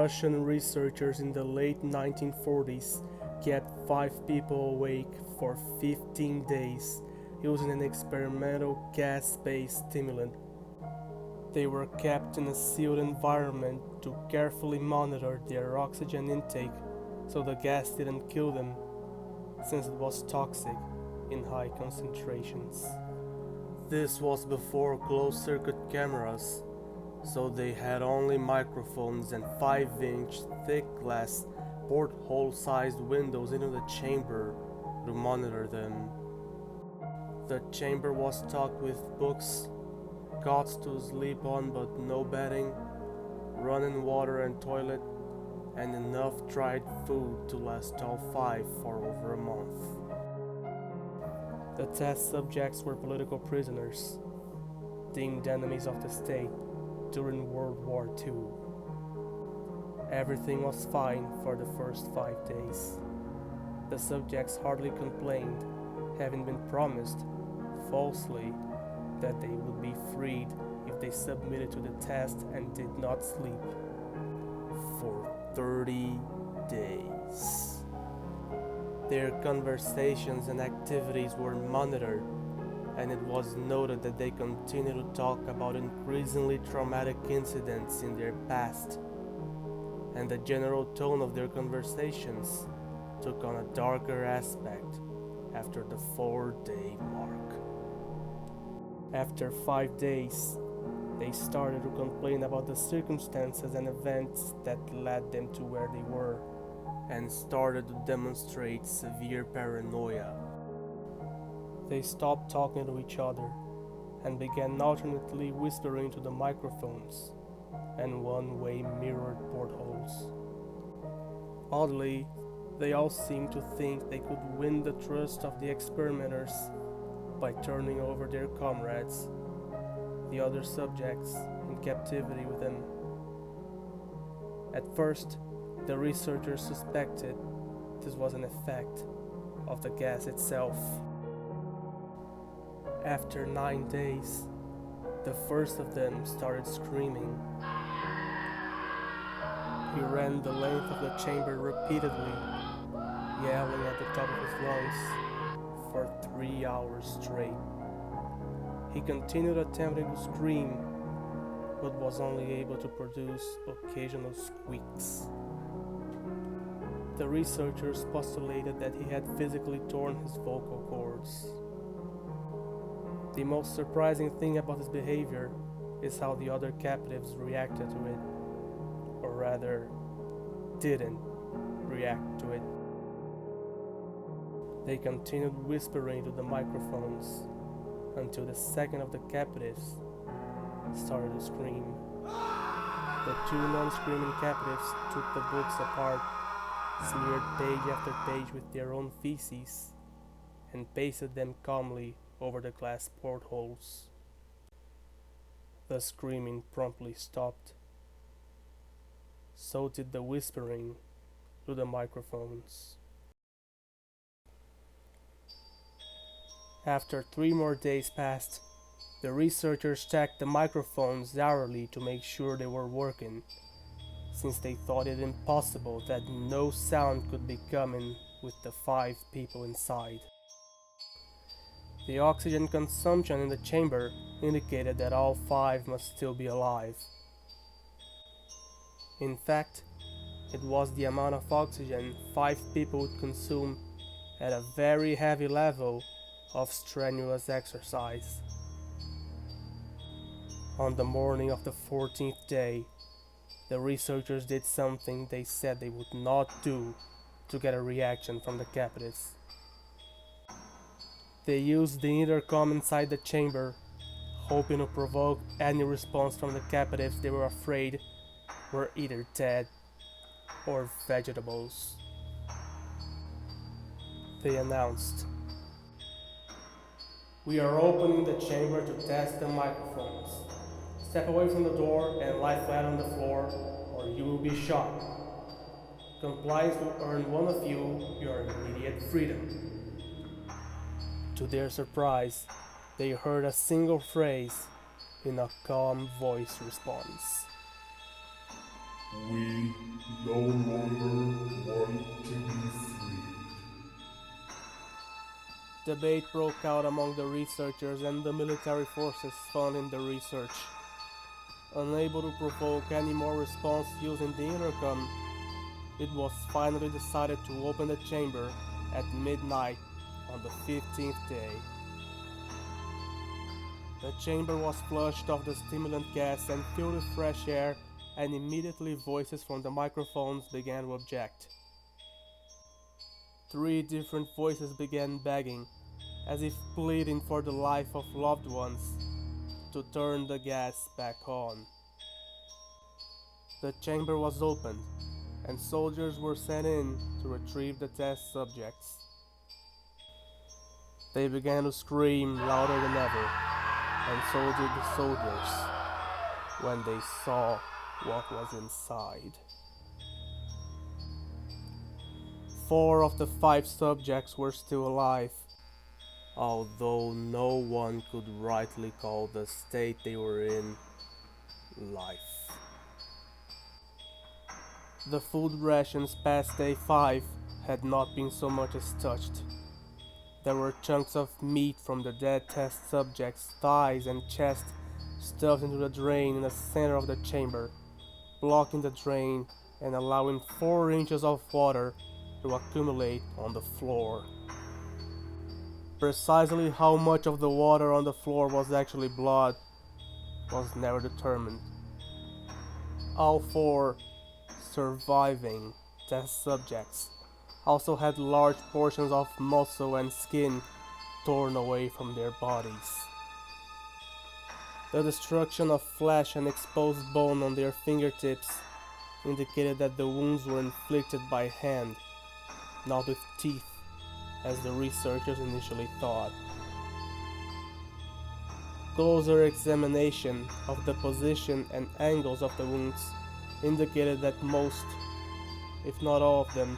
Russian researchers in the late 1940s kept 5 people awake for 15 days using an experimental gas-based stimulant. They were kept in a sealed environment to carefully monitor their oxygen intake so the gas didn't kill them, since it was toxic in high concentrations. This was before closed-circuit cameras, so they had only microphones and 5-inch thick glass porthole-sized windows into the chamber to monitor them. The chamber was stocked with books, cots to sleep on but no bedding, running water and toilet, and enough dried food to last all 5 for over a month. The test subjects were political prisoners, deemed enemies of the state during World War II. Everything was fine for the first 5 days. The subjects hardly complained, having been promised, falsely, that they would be freed if they submitted to the test and did not sleep for 30 days. Their conversations and activities were monitored, and it was noted that they continued to talk about increasingly traumatic incidents in their past, and the general tone of their conversations took on a darker aspect after the 4-day mark. After 5 days, they started to complain about the circumstances and events that led them to where they were, and started to demonstrate severe paranoia. They stopped talking to each other and began alternately whispering to the microphones and one-way mirrored portholes. Oddly, they all seemed to think they could win the trust of the experimenters by turning over their comrades, the other subjects in captivity with them. At first, the researchers suspected this was an effect of the gas itself. After 9 days, the first of them started screaming. He ran the length of the chamber repeatedly, yelling at the top of his lungs for 3 hours straight. He continued attempting to scream, but was only able to produce occasional squeaks. The researchers postulated that he had physically torn his vocal cords. The most surprising thing about his behavior is how the other captives reacted to it, or rather, didn't react to it. They continued whispering to the microphones until the second of the captives started to scream. The 2 non-screaming captives took the books apart, smeared page after page with their own feces, and pasted them calmly over the glass portholes. The screaming promptly stopped. So did the whispering to the microphones. After 3 more days passed, the researchers checked the microphones hourly to make sure they were working, since they thought it impossible that no sound could be coming with the 5 people inside. The oxygen consumption in the chamber indicated that all 5 must still be alive. In fact, it was the amount of oxygen 5 people would consume at a very heavy level of strenuous exercise. On the morning of the 14th day, the researchers did something they said they would not do to get a reaction from the captives. They used the intercom inside the chamber, hoping to provoke any response from the captives they were afraid were either dead or vegetables. They announced, "We are opening the chamber to test the microphones. Step away from the door and lie flat on the floor, or you will be shot. Compliance will earn one of you your immediate freedom." To their surprise, they heard a single phrase in a calm voice response. We no longer want to be free. Debate broke out among the researchers and the military forces funding the research. Unable to provoke any more response using the intercom, it was finally decided to open the chamber at midnight on the 15th day. The chamber was flushed of the stimulant gas and filled with fresh air, and immediately voices from the microphones began to object. 3 different voices began begging, as if pleading for the life of loved ones, to turn the gas back on. The chamber was opened, and soldiers were sent in to retrieve the test subjects. They began to scream louder than ever, and so did the soldiers when they saw what was inside. 4 of the 5 subjects were still alive, although no one could rightly call the state they were in life. The food rations past day 5 had not been so much as touched. There were chunks of meat from the dead test subjects' thighs and chest stuffed into the drain in the center of the chamber, blocking the drain and allowing 4 inches of water to accumulate on the floor. Precisely how much of the water on the floor was actually blood was never determined. All 4 surviving test subjects also had large portions of muscle and skin torn away from their bodies. The destruction of flesh and exposed bone on their fingertips indicated that the wounds were inflicted by hand, not with teeth, as the researchers initially thought. Closer examination of the position and angles of the wounds indicated that most, if not all of them,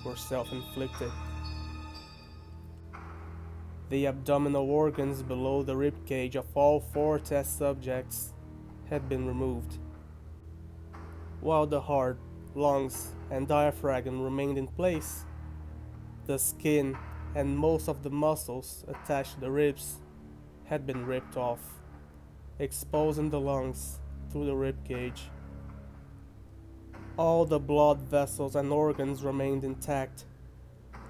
were self-inflicted. The abdominal organs below the ribcage of all 4 test subjects had been removed, while the heart, lungs, and diaphragm remained in place. The skin and most of the muscles attached to the ribs had been ripped off, exposing the lungs through the ribcage. All the blood vessels and organs remained intact.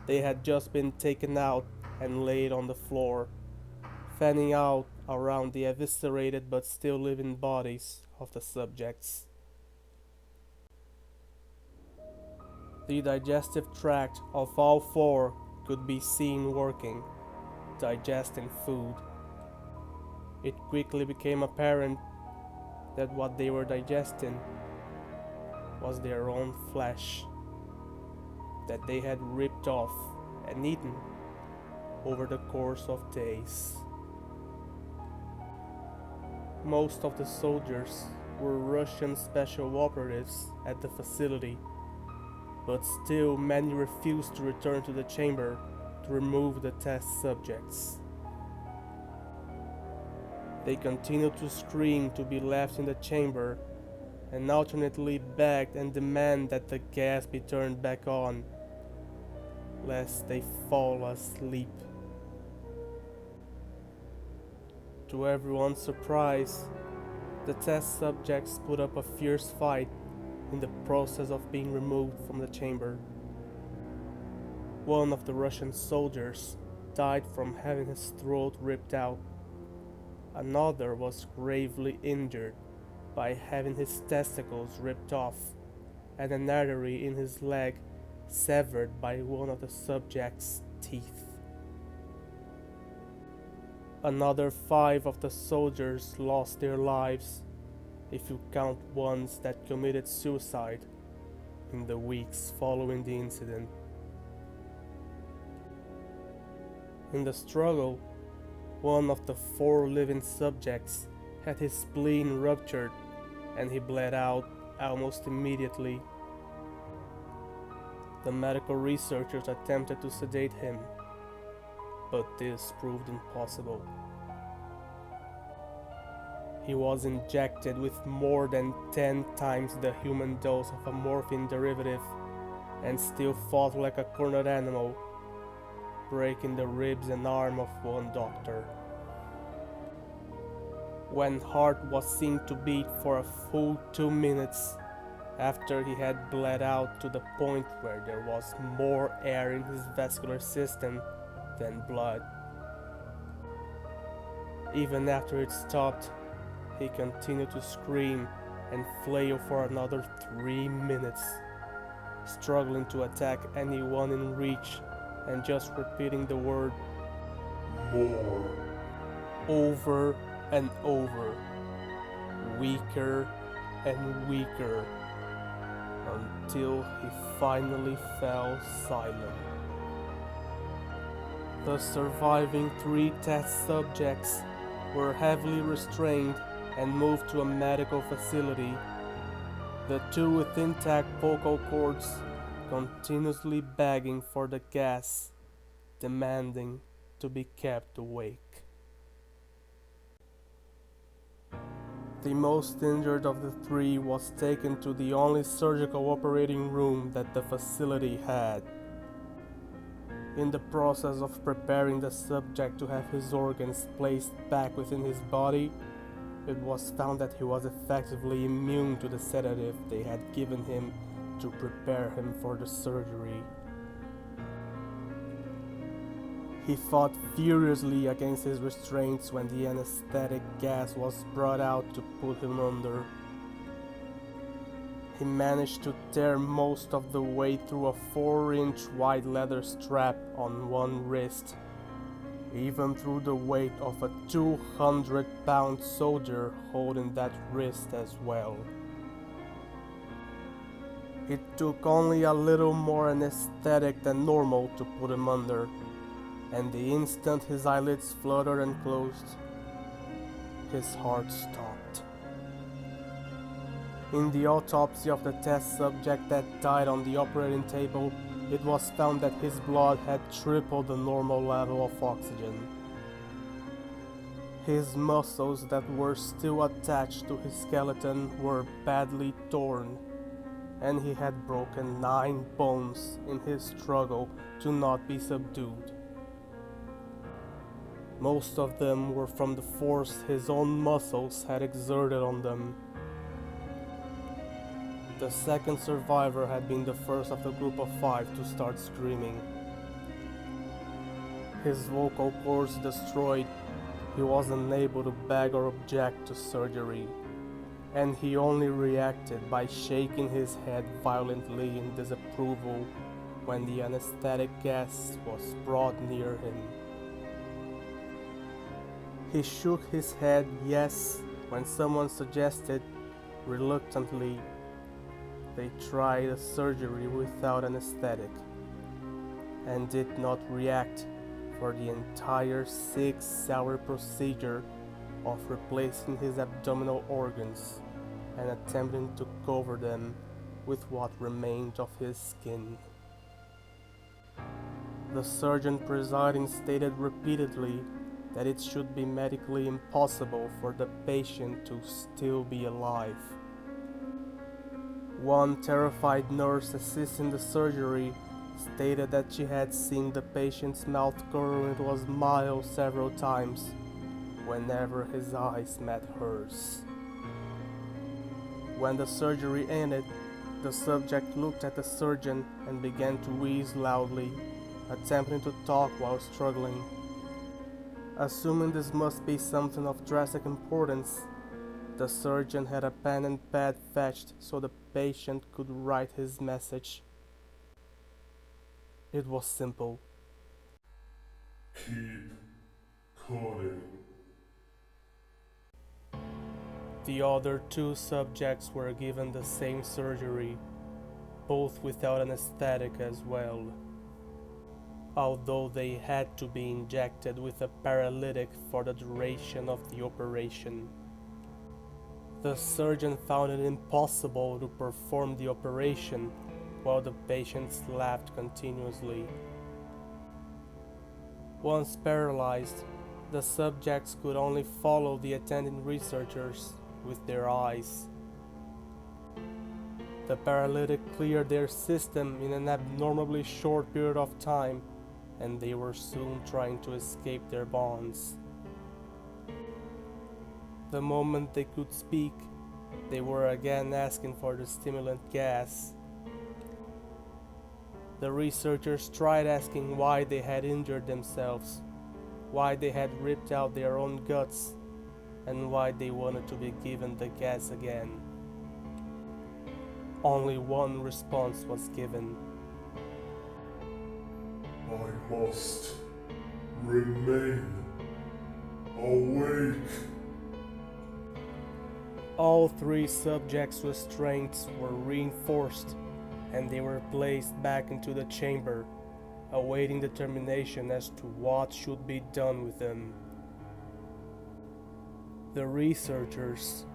They had just been taken out and laid on the floor, fanning out around the eviscerated but still living bodies of the subjects. The digestive tract of all 4 could be seen working, digesting food. It quickly became apparent that what they were digesting was their own flesh that they had ripped off and eaten over the course of days. Most of the soldiers were Russian special operatives at the facility, but still many refused to return to the chamber to remove the test subjects. They continued to scream to be left in the chamber and alternately begged and demanded that the gas be turned back on, lest they fall asleep. To everyone's surprise, the test subjects put up a fierce fight in the process of being removed from the chamber. One of the Russian soldiers died from having his throat ripped out. Another was gravely injured by having his testicles ripped off and an artery in his leg severed by one of the subject's teeth. Another 5 of the soldiers lost their lives, if you count ones that committed suicide in the weeks following the incident. In the struggle, one of the 4 living subjects had his spleen ruptured and he bled out almost immediately. The medical researchers attempted to sedate him, but this proved impossible. He was injected with more than 10 times the human dose of a morphine derivative and still fought like a cornered animal, breaking the ribs and arm of one doctor. When heart was seen to beat for a full 2 minutes after he had bled out to the point where there was more air in his vascular system than blood. Even after it stopped, he continued to scream and flail for another 3 minutes, struggling to attack anyone in reach and just repeating the word More. over and over, weaker and weaker, until he finally fell silent. The surviving 3 test subjects were heavily restrained and moved to a medical facility. The 2 with intact vocal cords continuously begging for the gas, demanding to be kept awake. The most injured of the 3 was taken to the only surgical operating room that the facility had. In the process of preparing the subject to have his organs placed back within his body, it was found that he was effectively immune to the sedative they had given him to prepare him for the surgery. He fought furiously against his restraints when the anesthetic gas was brought out to put him under. He managed to tear most of the way through a 4-inch wide leather strap on one wrist, even through the weight of a 200-pound soldier holding that wrist as well. It took only a little more anesthetic than normal to put him under, and the instant his eyelids fluttered and closed, his heart stopped. In the autopsy of the test subject that died on the operating table, it was found that his blood had tripled the normal level of oxygen. His muscles that were still attached to his skeleton were badly torn, and he had broken 9 bones in his struggle to not be subdued. Most of them were from the force his own muscles had exerted on them. The second survivor had been the first of the group of 5 to start screaming. His vocal cords destroyed, he was unable to beg or object to surgery, and he only reacted by shaking his head violently in disapproval when the anesthetic gas was brought near him. He shook his head yes when someone suggested, reluctantly, they tried a surgery without anesthetic, and did not react for the entire 6-hour procedure of replacing his abdominal organs and attempting to cover them with what remained of his skin. The surgeon presiding stated repeatedly that it should be medically impossible for the patient to still be alive. One terrified nurse assisting the surgery stated that she had seen the patient's mouth curl into a smile several times whenever his eyes met hers. When the surgery ended, the subject looked at the surgeon and began to wheeze loudly, attempting to talk while struggling. Assuming this must be something of drastic importance, the surgeon had a pen and pad fetched so the patient could write his message. It was simple. Keep cutting. The other 2 subjects were given the same surgery, both without anesthetic as well, although they had to be injected with a paralytic for the duration of the operation. The surgeon found it impossible to perform the operation while the patients laughed continuously. Once paralyzed, The subjects could only follow the attending researchers with their eyes. The paralytic cleared their system in an abnormally short period of time, and they were soon trying to escape their bonds. The moment they could speak, they were again asking for the stimulant gas. The researchers tried asking why they had injured themselves, why they had ripped out their own guts, and why they wanted to be given the gas again. Only one response was given. I must remain awake. All three subjects' restraints were reinforced, and they were placed back into the chamber, awaiting determination as to what should be done with them. The researchers,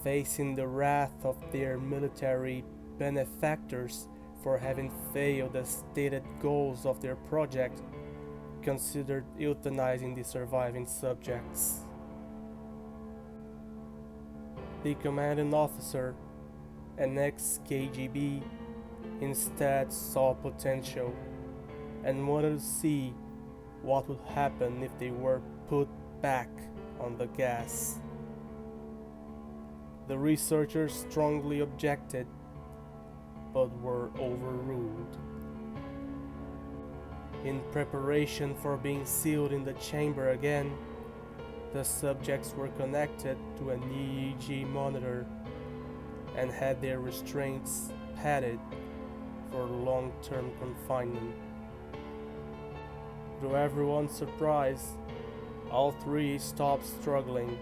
facing the wrath of their military benefactors for having failed the stated goals of their project, considered euthanizing the surviving subjects. The commanding officer, an ex-KGB, instead saw potential and wanted to see what would happen if they were put back on the gas. The researchers strongly objected, but were overruled. In preparation for being sealed in the chamber again, the subjects were connected to an EEG monitor and had their restraints padded for long-term confinement. To everyone's surprise, all three stopped struggling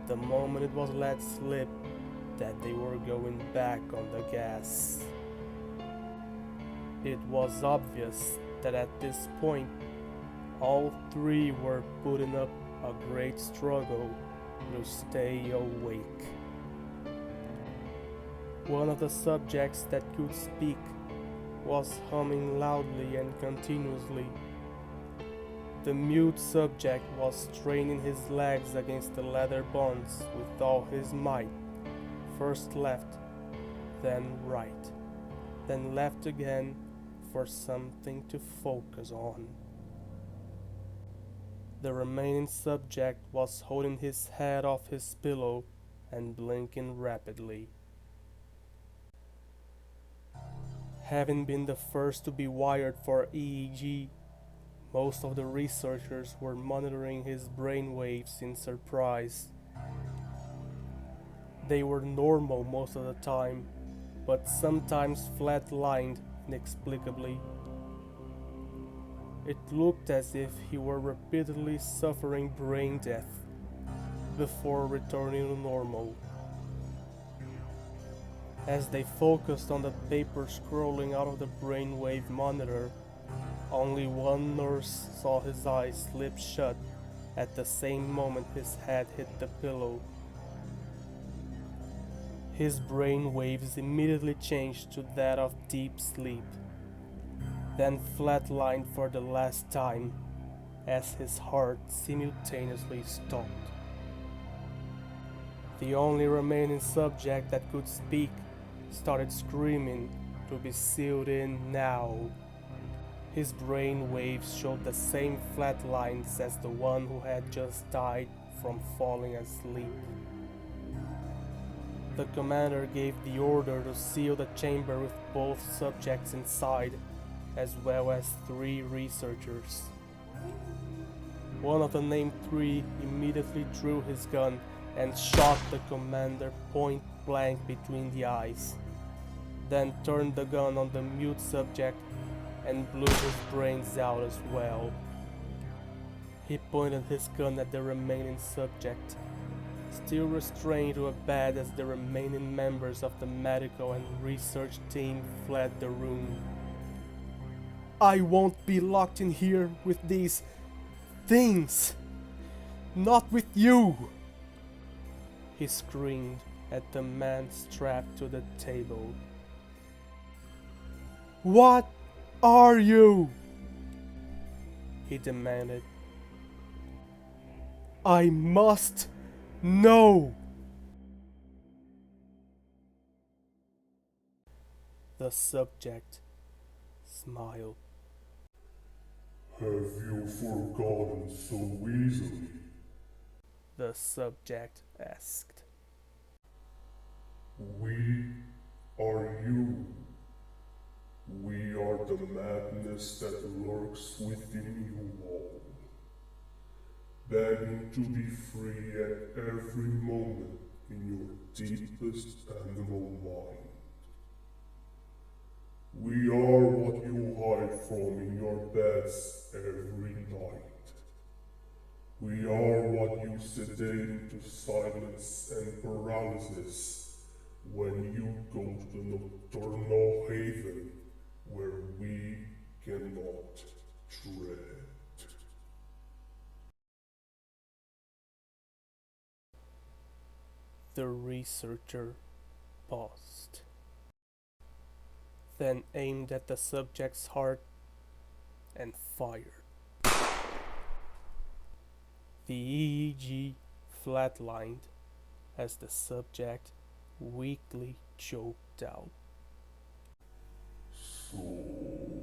the moment it was let slip that they were going back on the gas. It was obvious that at this point, all three were putting up a great struggle to stay awake. One of the subjects that could speak was humming loudly and continuously. The mute subject was straining his legs against the leather bonds with all his might, first left, then right, then left again for something to focus on. The remaining subject was holding his head off his pillow and blinking rapidly. Having been the first to be wired for EEG, most of the researchers were monitoring his brain waves in surprise. They were normal most of the time, but sometimes flat-lined inexplicably. It looked as if he were repeatedly suffering brain death before returning to normal. As they focused on the paper scrolling out of the brainwave monitor, only one nurse saw his eyes slip shut at the same moment his head hit the pillow. His brain waves immediately changed to that of deep sleep, then flatlined for the last time as his heart simultaneously stopped. The only remaining subject that could speak started screaming to be sealed in now. His brain waves showed the same flat lines as the one who had just died from falling asleep. The commander gave the order to seal the chamber with both subjects inside, as well as 3 researchers. One of the named 3 immediately drew his gun and shot the commander point blank between the eyes, then turned the gun on the mute subject and blew his brains out as well. He pointed his gun at the remaining subject, still restrained to a bed as the remaining members of the medical and research team fled the room. "I won't be locked in here with these things! Not with you!" he screamed at the man strapped to the table. "What are you?" he demanded. I must know. The subject smiled. Have you forgotten so easily? The subject asked. We are you. We are the madness that lurks within you all, begging to be free at every moment in your deepest animal mind. We are what you hide from in your beds every night. We are what you sedate into silence and paralysis when you go to the nocturnal haven where we cannot tread. The researcher paused, then aimed at the subject's heart and fired. The EEG flatlined as the subject weakly choked out. So